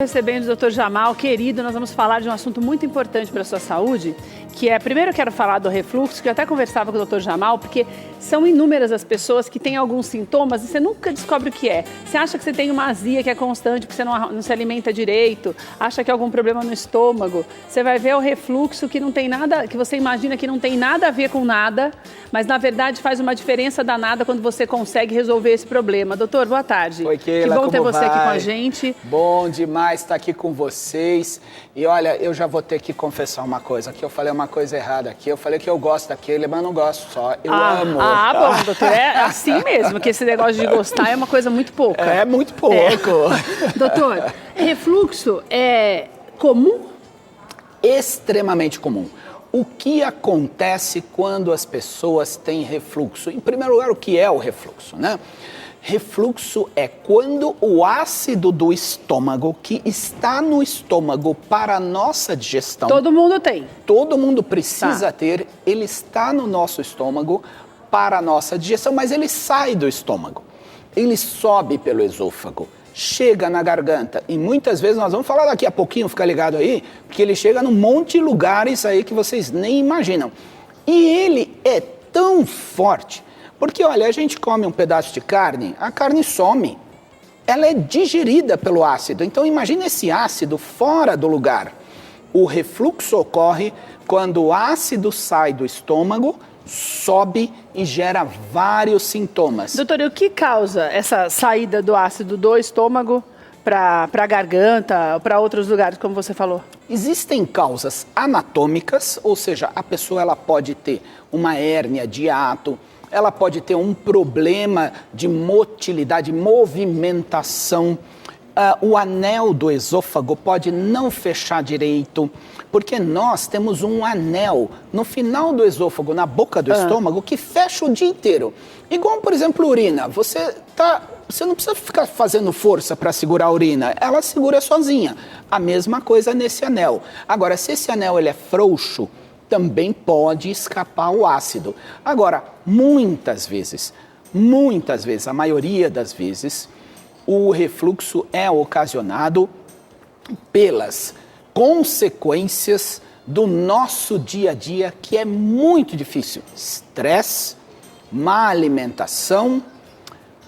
Recebendo o Dr. Jamal, querido, nós vamos falar de um assunto muito importante para a sua saúde, que é, primeiro eu quero falar do refluxo, que eu até conversava com o Dr. Jamal, porque são inúmeras as pessoas que têm alguns sintomas e você nunca descobre o que é. Você acha que você tem uma azia que é constante, porque você não se alimenta direito, acha que é algum problema no estômago. Você vai ver o refluxo que não tem nada, que você imagina que não tem nada a ver com nada, mas na verdade faz uma diferença danada quando você consegue resolver esse problema. Doutor, boa tarde. Oi, Keila, que bom ter você vai? aqui com a gente. Bom demais estar aqui com vocês. E olha, eu já vou ter que confessar uma coisa, que eu falei uma coisa errada aqui. Eu falei que eu gosto daquele, mas não gosto só. Eu amo. Bom, doutor, é assim mesmo, que esse negócio de gostar é uma coisa muito pouca. É muito pouco. Doutor, refluxo é comum? Extremamente comum. O que acontece quando as pessoas têm refluxo? Em primeiro lugar, o que é o refluxo, né? Refluxo é quando o ácido do estômago, que está no estômago para a nossa digestão... Todo mundo tem. Todo mundo precisa ter, ele está no nosso estômago para a nossa digestão, mas ele sai do estômago. Ele sobe pelo esôfago, chega na garganta e muitas vezes, nós vamos falar daqui a pouquinho, fica ligado aí, porque ele chega num monte de lugares aí que vocês nem imaginam. E ele é tão forte... Porque, olha, a gente come um pedaço de carne, a carne some. Ela é digerida pelo ácido. Então, imagine esse ácido fora do lugar. O refluxo ocorre quando o ácido sai do estômago, sobe e gera vários sintomas. Doutor, e o que causa essa saída do ácido do estômago para a garganta, para outros lugares, como você falou? Existem causas anatômicas, ou seja, a pessoa ela pode ter uma hérnia de hiato, ela pode ter um problema de motilidade, movimentação. O anel do esôfago pode não fechar direito, porque nós temos um anel no final do esôfago, na boca do estômago, que fecha o dia inteiro. Igual, por exemplo, urina. Você não precisa ficar fazendo força para segurar a urina, ela segura sozinha. A mesma coisa nesse anel. Agora, se esse anel ele é frouxo, também pode escapar o ácido. Agora, muitas vezes, a maioria das vezes, o refluxo é ocasionado pelas consequências do nosso dia a dia, que é muito difícil. Estresse, má alimentação,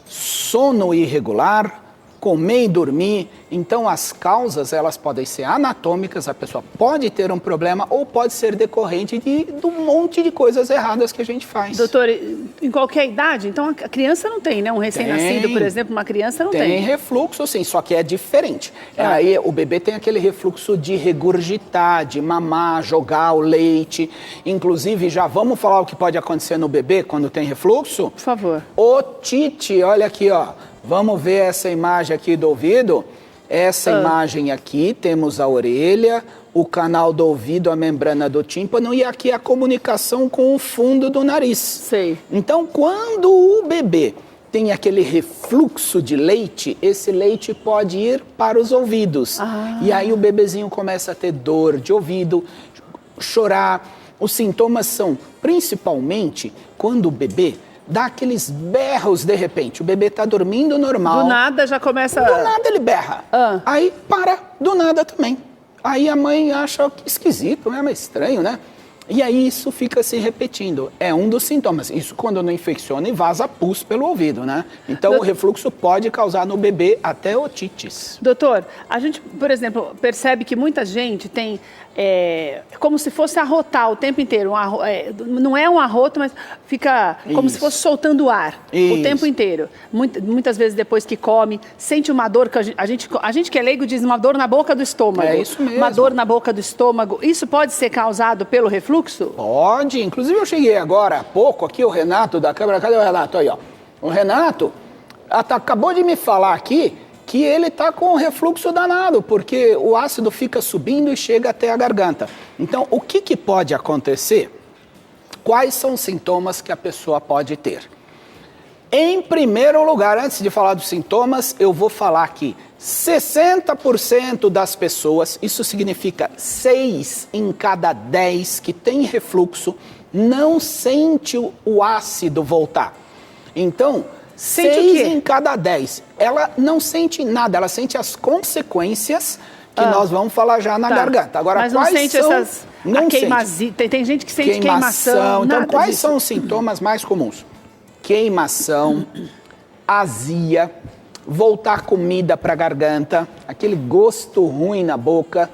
sono irregular, comer e dormir. Então, as causas, elas podem ser anatômicas, a pessoa pode ter um problema ou pode ser decorrente de um monte de coisas erradas que a gente faz. Doutor, em qualquer idade? Então, a criança não tem, né? Um recém-nascido, por exemplo, uma criança não tem. Tem refluxo, sim, só que é diferente. Aí, o bebê tem aquele refluxo de regurgitar, de mamar, jogar o leite. Inclusive, já vamos falar o que pode acontecer no bebê quando tem refluxo? Por favor. Otite, olha aqui, ó. Vamos ver essa imagem aqui do ouvido? Essa imagem aqui, temos a orelha, o canal do ouvido, a membrana do tímpano e aqui a comunicação com o fundo do nariz. Sei. Então, quando o bebê tem aquele refluxo de leite, esse leite pode ir para os ouvidos. E aí o bebezinho começa a ter dor de ouvido, chorar. Os sintomas são, principalmente, quando o bebê dá aqueles berros de repente. O bebê está dormindo normal. Do nada já começa... Do nada ele berra. Aí para, do nada também. Aí a mãe acha esquisito, é meio estranho, né? E aí isso fica se repetindo. É um dos sintomas. Isso quando não infecciona e vaza pus pelo ouvido, né? Então o refluxo pode causar no bebê até otites. Doutor, a gente, por exemplo, percebe que muita gente tem como se fosse arrotar o tempo inteiro. Não é um arroto, mas fica como se fosse soltando ar o tempo inteiro. Muitas vezes depois que come, sente uma dor, que a gente que é leigo diz uma dor na boca do estômago. É isso mesmo. Uma dor na boca do estômago. Isso pode ser causado pelo refluxo? Pode. Inclusive eu cheguei agora há pouco, aqui o Renato da câmera. Cadê o Renato? Aí, ó. O Renato acabou de me falar aqui que ele está com um refluxo danado, porque o ácido fica subindo e chega até a garganta. Então, o que pode acontecer? Quais são os sintomas que a pessoa pode ter? Em primeiro lugar, antes de falar dos sintomas, eu vou falar que 60% das pessoas, isso significa 6 em cada 10 que tem refluxo, não sente o ácido voltar. Então, Sente o 6 quê? em cada 10. Ela não sente nada, ela sente as consequências que nós vamos falar já na garganta. Agora, mas não quais sente são... essas... Não sente. Tem gente que sente queimação. Então, nada quais disso. são os sintomas mais comuns? Queimação, azia, voltar comida para a garganta, aquele gosto ruim na boca,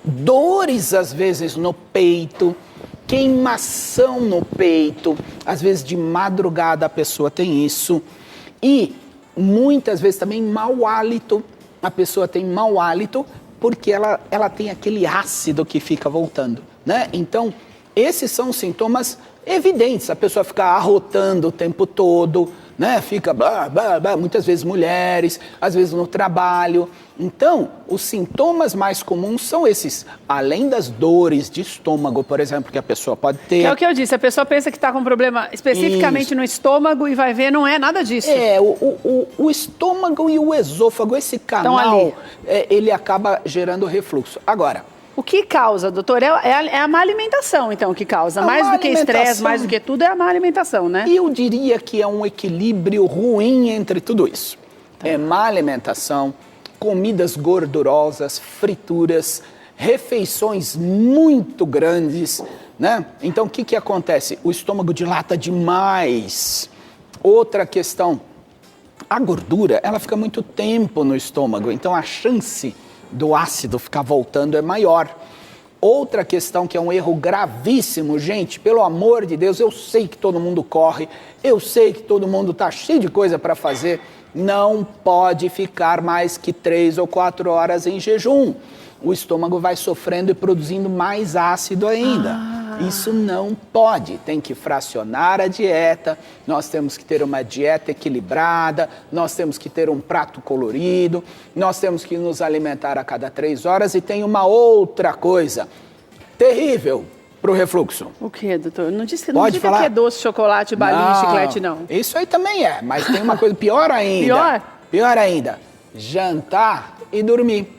dores às vezes no peito, queimação no peito, às vezes de madrugada a pessoa tem isso, e muitas vezes também mau hálito, a pessoa tem mau hálito porque ela tem aquele ácido que fica voltando, né? Então, esses são sintomas evidentes, a pessoa fica arrotando o tempo todo, né? Fica blá, blá, blá, muitas vezes mulheres, às vezes no trabalho. Então, os sintomas mais comuns são esses, além das dores de estômago, por exemplo, que a pessoa pode ter. Que é o que eu disse, a pessoa pensa que está com um problema especificamente no estômago e vai ver, não é nada disso. O estômago e o esôfago, esse canal, ele acaba gerando refluxo. Agora, o que causa, doutor? É a má alimentação, então, que causa. Mais do que estresse, mais do que tudo, é a má alimentação, né? Eu diria que é um equilíbrio ruim entre tudo isso. É má alimentação, comidas gordurosas, frituras, refeições muito grandes, né? Então, o que acontece? O estômago dilata demais. Outra questão, a gordura, ela fica muito tempo no estômago, então a chance do ácido ficar voltando é maior. Outra questão que é um erro gravíssimo, gente, pelo amor de Deus, eu sei que todo mundo corre, eu sei que todo mundo está cheio de coisa para fazer, não pode ficar mais que 3 ou 4 horas em jejum. O estômago vai sofrendo e produzindo mais ácido ainda. Isso não pode, tem que fracionar a dieta, nós temos que ter uma dieta equilibrada, nós temos que ter um prato colorido, nós temos que nos alimentar a cada 3 horas e tem uma outra coisa terrível para o refluxo. O que, doutor? Não diz que é doce, chocolate, balinha, chiclete, não. Isso aí também é, mas tem uma coisa pior ainda. Pior? Pior ainda, jantar e dormir.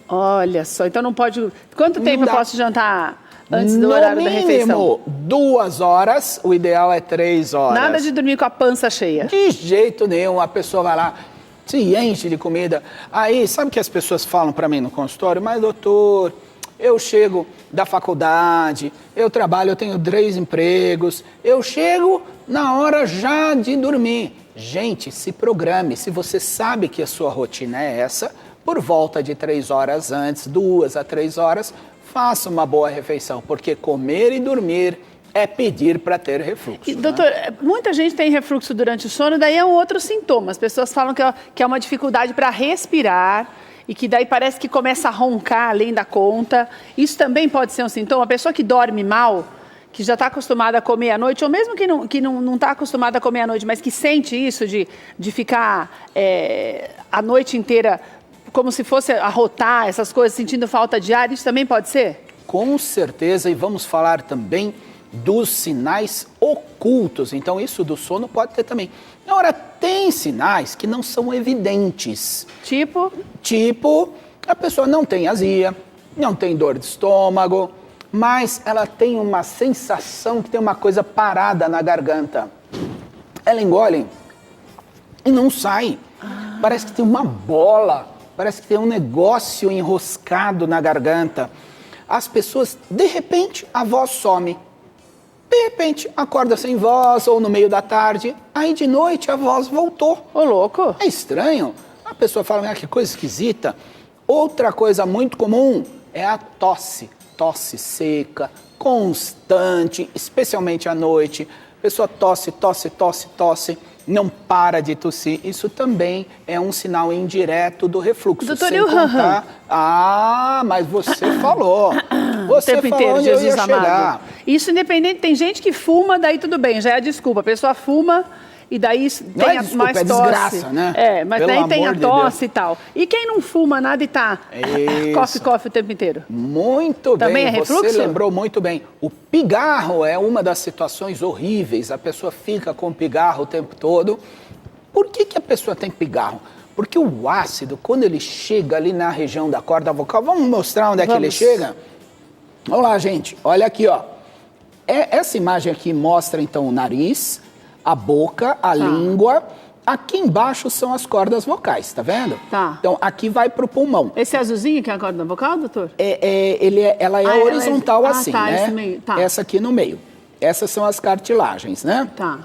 Olha só, então não pode... Quanto tempo eu posso jantar antes do horário da refeição? No mínimo 2 horas, o ideal é 3 horas. Nada de dormir com a pança cheia? De jeito nenhum, a pessoa vai lá, se enche de comida. Aí, sabe o que as pessoas falam para mim no consultório? Mas doutor, eu chego da faculdade, eu trabalho, eu tenho 3 empregos, eu chego na hora já de dormir. Gente, se programe, se você sabe que a sua rotina é essa, por volta de 3 horas antes, 2 a 3 horas, faça uma boa refeição, porque comer e dormir é pedir para ter refluxo. E, doutor, muita gente tem refluxo durante o sono, daí é um outro sintoma. As pessoas falam que é uma dificuldade para respirar e que daí parece que começa a roncar além da conta. Isso também pode ser um sintoma? A pessoa que dorme mal, que já está acostumada a comer à noite, ou mesmo que não está acostumada a comer à noite, mas que sente isso de ficar a noite inteira como se fosse arrotar essas coisas, sentindo falta de ar, isso também pode ser? Com certeza, e vamos falar também dos sinais ocultos. Então, isso do sono pode ter também. Agora, tem sinais que não são evidentes. Tipo, a pessoa não tem azia, não tem dor de estômago, mas ela tem uma sensação que tem uma coisa parada na garganta. Ela engole e não sai. Parece que tem uma bola. Parece que tem um negócio enroscado na garganta. As pessoas, de repente, a voz some. De repente, acorda sem voz ou no meio da tarde. Aí, de noite, a voz voltou. Ô, louco. É estranho. A pessoa fala, que coisa esquisita. Outra coisa muito comum é a tosse. Tosse seca, constante, especialmente à noite. A pessoa tosse, não para de tossir. Isso também é um sinal indireto do refluxo. Doutor, e o ran-ran? Mas você falou. Você o tempo falou inteiro, onde eu ia Jesus amado. chegar. Isso independente, tem gente que fuma, daí tudo bem, já é a desculpa. A pessoa fuma e daí Não tem é desculpa, mais é tosse. desgraça, né? Mas Pelo daí tem a amor de tosse Deus. e tal. E quem não fuma nada e tá cofe o tempo inteiro? Muito bem, Também é refluxo? você lembrou muito bem. O pigarro é uma das situações horríveis. A pessoa fica com pigarro o tempo todo. Por que a pessoa tem pigarro? Porque o ácido, quando ele chega ali na região da corda vocal, vamos mostrar onde é que ele chega? Vamos lá, gente. Olha aqui, ó. Essa imagem aqui mostra, então, o nariz. a boca, a língua. Aqui embaixo são as cordas vocais, tá vendo? Tá. Então, aqui vai pro pulmão. Esse azulzinho que é a corda vocal, doutor? Ela é horizontal assim, tá, né? Esse meio. Tá. Essa aqui no meio. Essas são as cartilagens, né? Tá.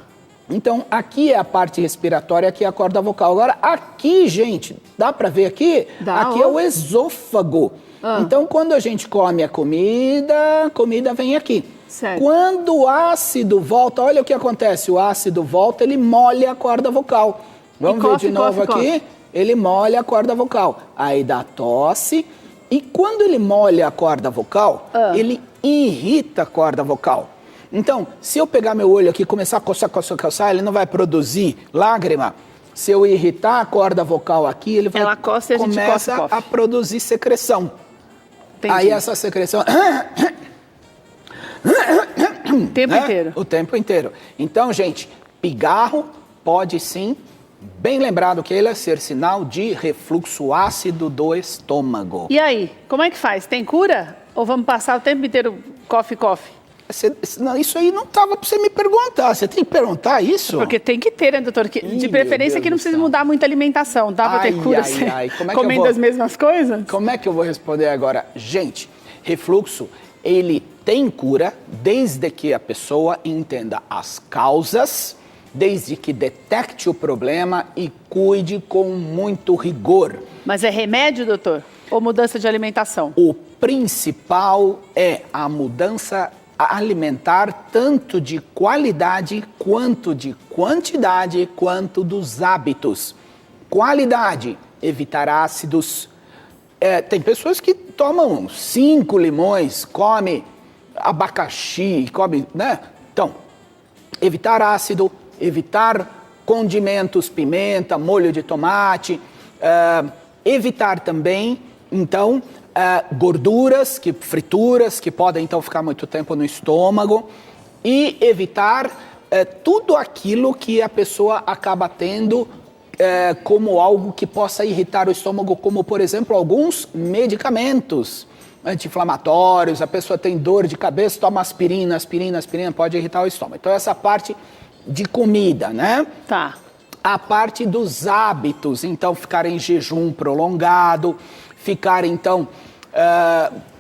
Então, aqui é a parte respiratória, aqui é a corda vocal. Agora, aqui, gente, dá pra ver aqui? Dá, aqui é o esôfago. Então, quando a gente come a comida vem aqui. Certo. Quando o ácido volta, olha o que acontece. O ácido volta, ele molha a corda vocal. Vamos ver de novo aqui? Ele molha a corda vocal. Aí dá tosse. E quando ele molha a corda vocal, ele irrita a corda vocal. Então, se eu pegar meu olho aqui e começar a coçar, ele não vai produzir lágrima. Se eu irritar a corda vocal aqui, ele vai começa a produzir secreção. Entendi. Aí essa secreção... O tempo inteiro. O tempo inteiro. Então, gente, pigarro pode sim, bem lembrado que ele é ser sinal de refluxo ácido do estômago. E aí, como é que faz? Tem cura? Ou vamos passar o tempo inteiro coffee? Isso aí não estava para você me perguntar. Você tem que perguntar isso? Porque tem que ter, né, doutor? De preferência que não precisa mudar muito a alimentação. Dá para ter cura comendo as mesmas coisas? Como é que eu vou responder agora? Gente, refluxo, ele tem cura desde que a pessoa entenda as causas, desde que detecte o problema e cuide com muito rigor. Mas é remédio, doutor? Ou mudança de alimentação? O principal é a mudança alimentar, tanto de qualidade, quanto de quantidade, quanto dos hábitos. Qualidade, evitar ácidos. Tem pessoas que tomam 5 limões, come abacaxi, come, né? Então, evitar ácido, evitar condimentos, pimenta, molho de tomate, evitar também, então, gorduras, frituras, que podem então ficar muito tempo no estômago, e evitar tudo aquilo que a pessoa acaba tendo como algo que possa irritar o estômago, como, por exemplo, alguns medicamentos anti-inflamatórios. A pessoa tem dor de cabeça, toma aspirina pode irritar o estômago. Então, essa parte de comida, né? Tá. A parte dos hábitos, então, ficar em jejum prolongado, ficar, então,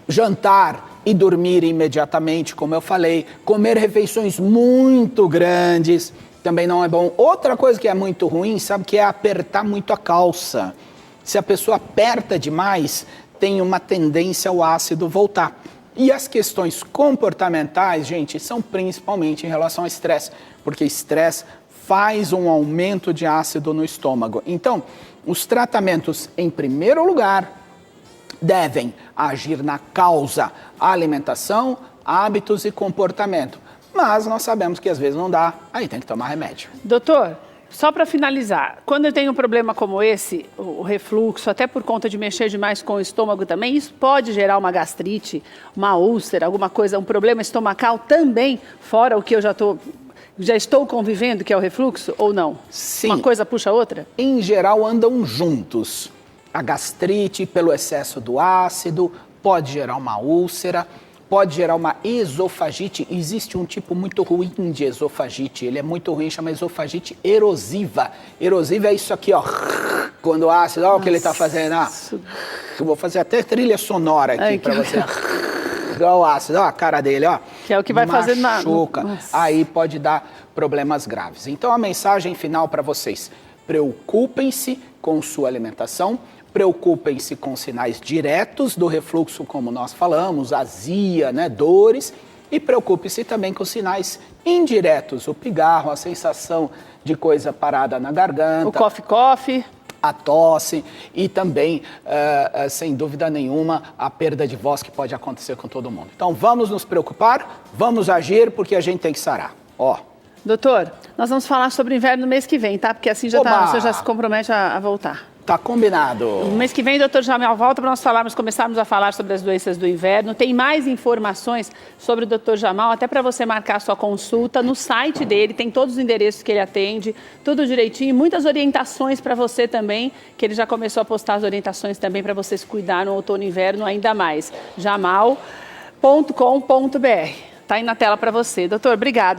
jantar e dormir imediatamente, como eu falei, comer refeições muito grandes, também não é bom. Outra coisa que é muito ruim, sabe, que é apertar muito a calça. Se a pessoa aperta demais, tem uma tendência ao ácido voltar. E as questões comportamentais, gente, são principalmente em relação ao estresse, porque estresse faz um aumento de ácido no estômago. Então, os tratamentos, em primeiro lugar, devem agir na causa, alimentação, hábitos e comportamento. Mas nós sabemos que às vezes não dá, aí tem que tomar remédio. Doutor, só para finalizar, quando eu tenho um problema como esse, o refluxo, até por conta de mexer demais com o estômago também, isso pode gerar uma gastrite, uma úlcera, alguma coisa, um problema estomacal também, fora o que eu já estou convivendo, que é o refluxo, ou não? Sim. Uma coisa puxa a outra? Em geral andam juntos. A gastrite, pelo excesso do ácido, pode gerar uma úlcera, pode gerar uma esofagite. Existe um tipo muito ruim de esofagite, ele é muito ruim, chama esofagite erosiva. Erosiva é isso aqui, ó, quando o ácido, olha o que ele está fazendo, ó. Eu vou fazer até trilha sonora aqui para você. Olha o ácido, olha a cara dele, ó. Que é o que vai fazer na... Machuca, aí pode dar problemas graves. Então a mensagem final para vocês, preocupem-se com sua alimentação, preocupem-se com sinais diretos do refluxo, como nós falamos, azia, né, dores, e preocupe-se também com sinais indiretos, o pigarro, a sensação de coisa parada na garganta. O coffee. A tosse e também, sem dúvida nenhuma, a perda de voz que pode acontecer com todo mundo. Então vamos nos preocupar, vamos agir, porque a gente tem que sarar. Ó. Doutor, nós vamos falar sobre o inverno no mês que vem, tá? Porque assim você já se compromete a voltar. Tá combinado. No mês que vem, doutor Jamel volta para nós começarmos a falar sobre as doenças do inverno. Tem mais informações sobre o doutor Jamal, até para você marcar sua consulta no site dele. Tem todos os endereços que ele atende, tudo direitinho. Muitas orientações para você também, que ele já começou a postar as orientações também para você se cuidar no outono e inverno ainda mais. jamal.com.br. Tá aí na tela para você. Doutor, obrigado.